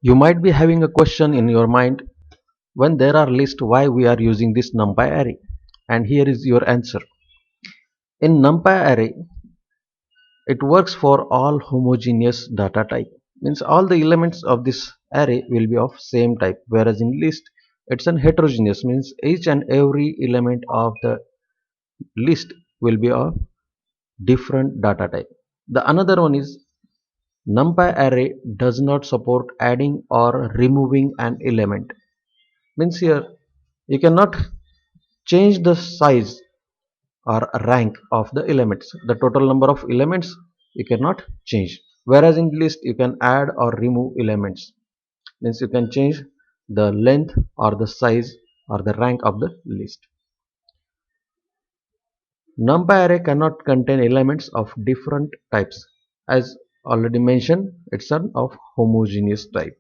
You might be having a question in your mind when there are lists why we are using this NumPy array. And here is your answer. In NumPy array, it works for all homogeneous data type. Means all the elements of this array will be of same type. Whereas in list, it's an heterogeneous. Means each and every element of the list will be of different data type. The another one is NumPy array does not support adding or removing an element. Means here you cannot change the size or rank of the elements. The total number of elements you cannot change. Whereas in list you can add or remove elements. Means you can change the length or the size or the rank of the list. NumPy array cannot contain elements of different types. As already mentioned, it's an of homogeneous type.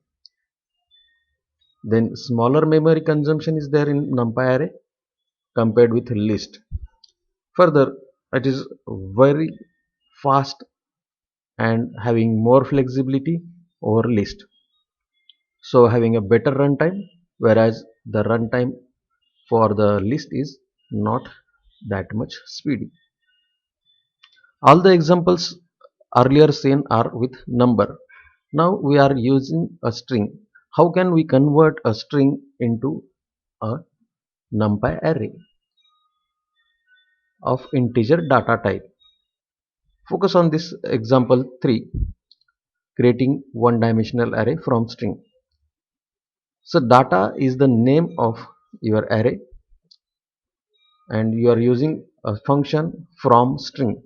Then smaller memory consumption is there in NumPy array compared with list. Further, it is very fast and having more flexibility over list. So having a better runtime, whereas the runtime for the list is not that much speedy. All the examples earlier seen are with number. Now we are using a string. How can we convert a string into a NumPy array of integer data type? Focus on this example 3, creating one dimensional array from string. So data is the name of your array and you are using a function from string,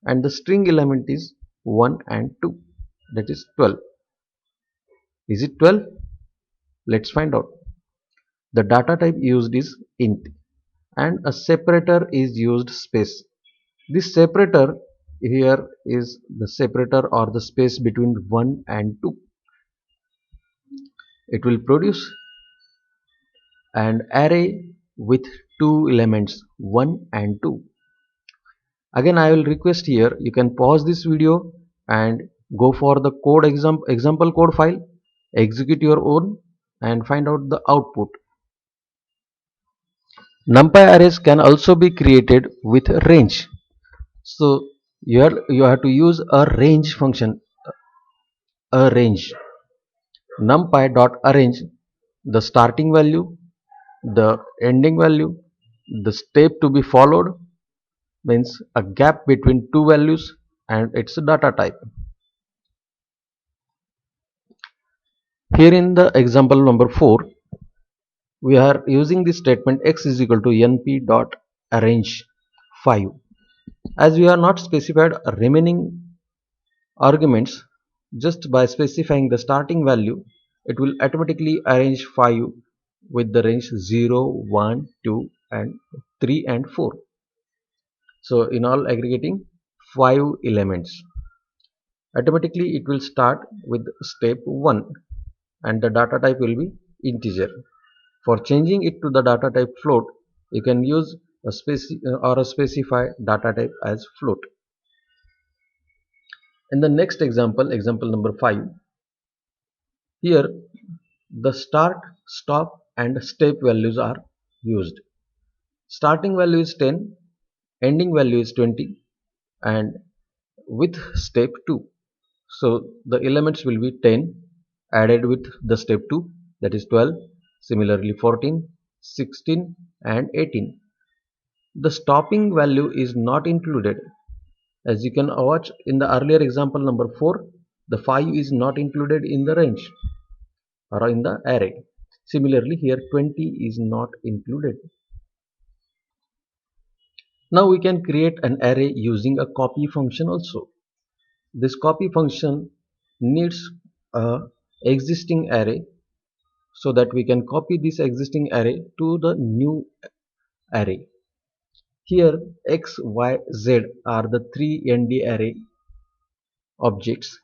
and the string element is 1 and 2, that is 12. Is it 12? Let's find out. The data type used is int and a separator is used space. This separator here is the separator or the space between 1 and 2. It will produce an array with two elements 1 and 2. Again, I will request here you can pause this video and go for the code example code file, execute your own and find out the output. NumPy arrays can also be created with range. So you have to use a range function, a range. NumPy dot arrange the starting value, the ending value, the step to be followed, means a gap between two values and its data type. Here in the example number 4, we are using the statement x is equal to np dot arrange 5. As we are not specified remaining arguments, just by specifying the starting value, it will automatically arrange 5 with the range 0, 1, 2 and 3 and 4. So in all aggregating 5 elements. Automatically it will start with step 1 and the data type will be integer. For changing it to the data type float, you can use a specify data type as float. In the next example, example number 5, here the start, stop and step values are used. Starting value is 10, ending value is 20 and with step 2. So the elements will be 10 added with the step 2, that is 12, similarly 14, 16 and 18. The stopping value is not included. As you can watch in the earlier example number 4, the 5 is not included in the range or in the array. Similarly here 20 is not included. Now we can create an array using a copy function also. This copy function needs a existing array so that we can copy this existing array to the new array. Here x, y, z are the three nd array objects.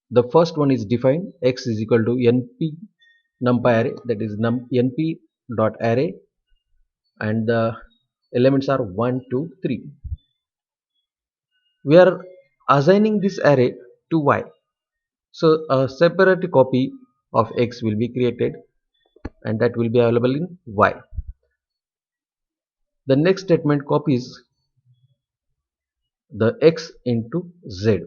The first one is defined, x is equal to np numpy array, that is np dot array and the elements are 1, 2, 3. We are assigning this array to y. So a separate copy of x will be created, and that will be available in y. The next statement copies the x into z.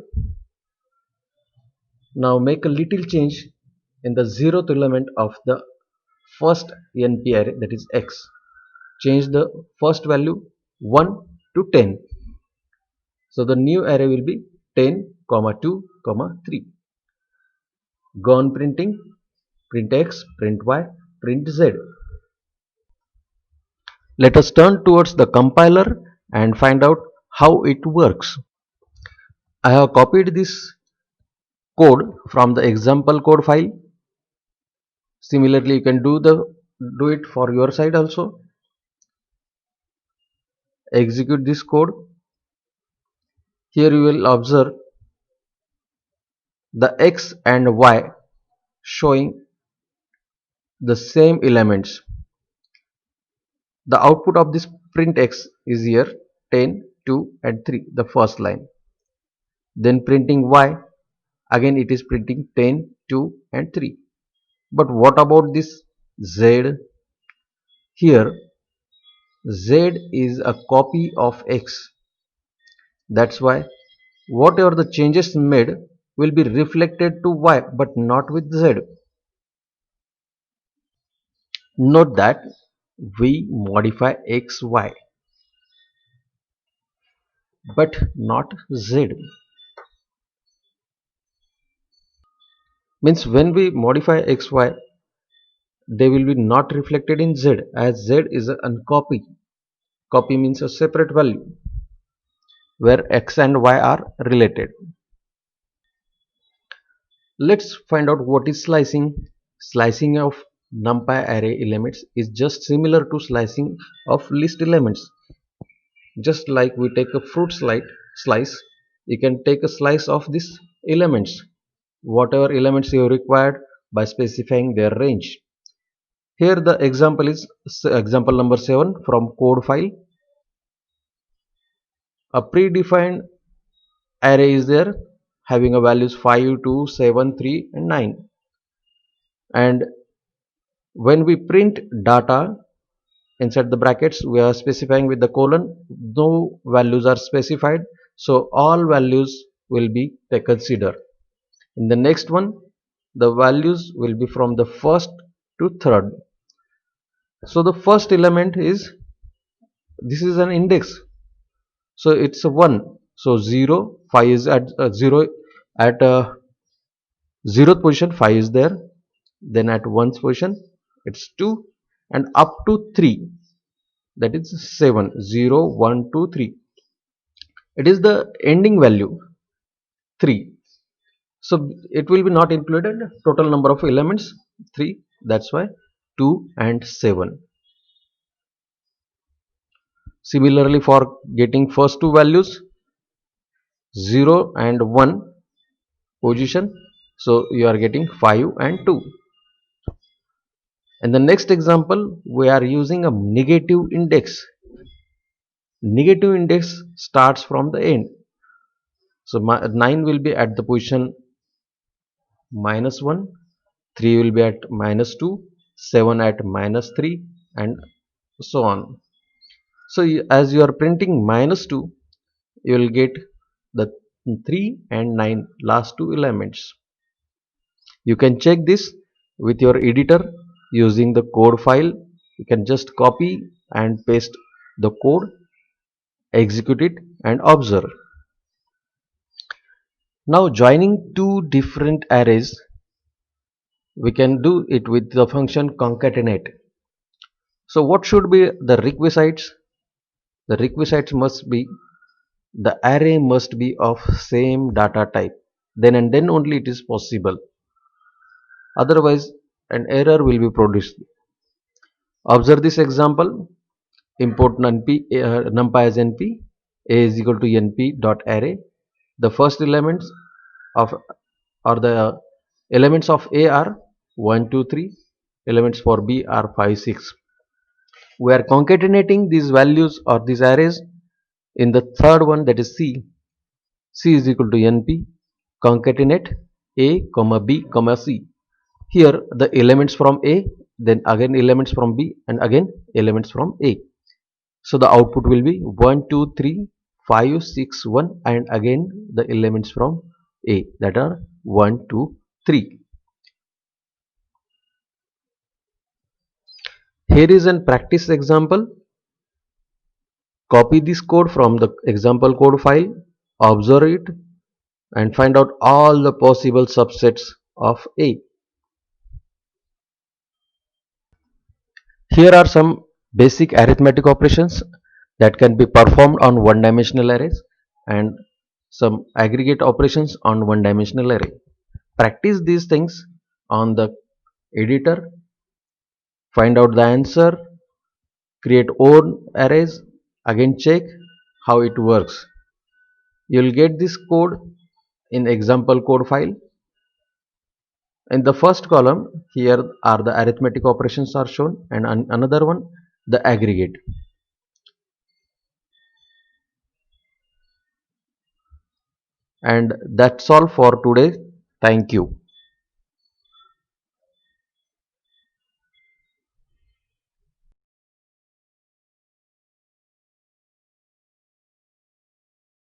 Now make a little change in the 0th element of the first NP array, that is x. Change the first value 1 to 10. So the new array will be 10, 2, 3. Go on printing, print x, print y, print z. Let us turn towards the compiler and find out how it works. I have copied this code from the example code file. Similarly, you can do it for your side also. Execute this code. Here you will observe the x and y showing the same elements. The output of this print x is here 10, 2 and 3, the first line. Then printing y, again it is printing 10, 2 and 3. But what about this z? Here z is a copy of x. That's why whatever the changes made will be reflected to y but not with z. Note that we modify xy but not z. Means when we modify xy, they will be not reflected in z, as z is a copy. Copy means a separate value where x and y are related. Let's find out what is slicing. Slicing of NumPy array elements is just similar to slicing of list elements. Just like we take a fruit slice, you can take a slice of these elements, whatever elements you required, by specifying their range. Here the example is example number 7 from code file. A predefined array is there having a values 5, 2, 7, 3 and 9, and when we print data inside the brackets, we are specifying with the colon. No values are specified, so all values will be considered. In the next one, the values will be from the first to third. So the first element is, this is an index, so it's a 1. So 0, 5 is at 0, at 0th position 5 is there, then at 1st position it's 2, and up to 3, that is 7, 0, 1, 2, 3. It is the ending value 3, so it will be not included. Total number of elements 3, that's why 2 and 7. Similarly, for getting first two values 0 and 1 position, so you are getting 5 and 2. In the next example, we are using a negative index. Negative index starts from the end, so 9 will be at the position -1, 3 will be at -2, 7 at -3 and so on. So as you are printing -2, you will get the 3 and 9 last two elements. You can check this with your editor using the code file. You can just copy and paste the code, execute it and observe. Now joining two different arrays, we can do it with the function concatenate. So what should be the requisites? The requisites must be, the array must be of same data type, then and then only it is possible, otherwise an error will be produced. Observe this example. Import numpy as np, a is equal to np dot array. The first elements of, or the elements of a are 1, 2, 3. Elements for b are 5, 6. We are concatenating these values or these arrays in the third one, that is c. C is equal to np concatenate a comma b comma c. Here the elements from A, then again elements from B, and again elements from A. So the output will be 1 2 3 5 6 1, and again the elements from A, that are 1 2 3. Here is an practice example. Copy this code from the example code file, observe it, and find out all the possible subsets of A. Here are some basic arithmetic operations that can be performed on one-dimensional arrays, and some aggregate operations on one-dimensional array. Practice these things on the editor, find out the answer, create own arrays, again check how it works. You will get this code in example code file. In the first column, here are the arithmetic operations are shown, and another one the aggregate. And that's all for today. Thank you.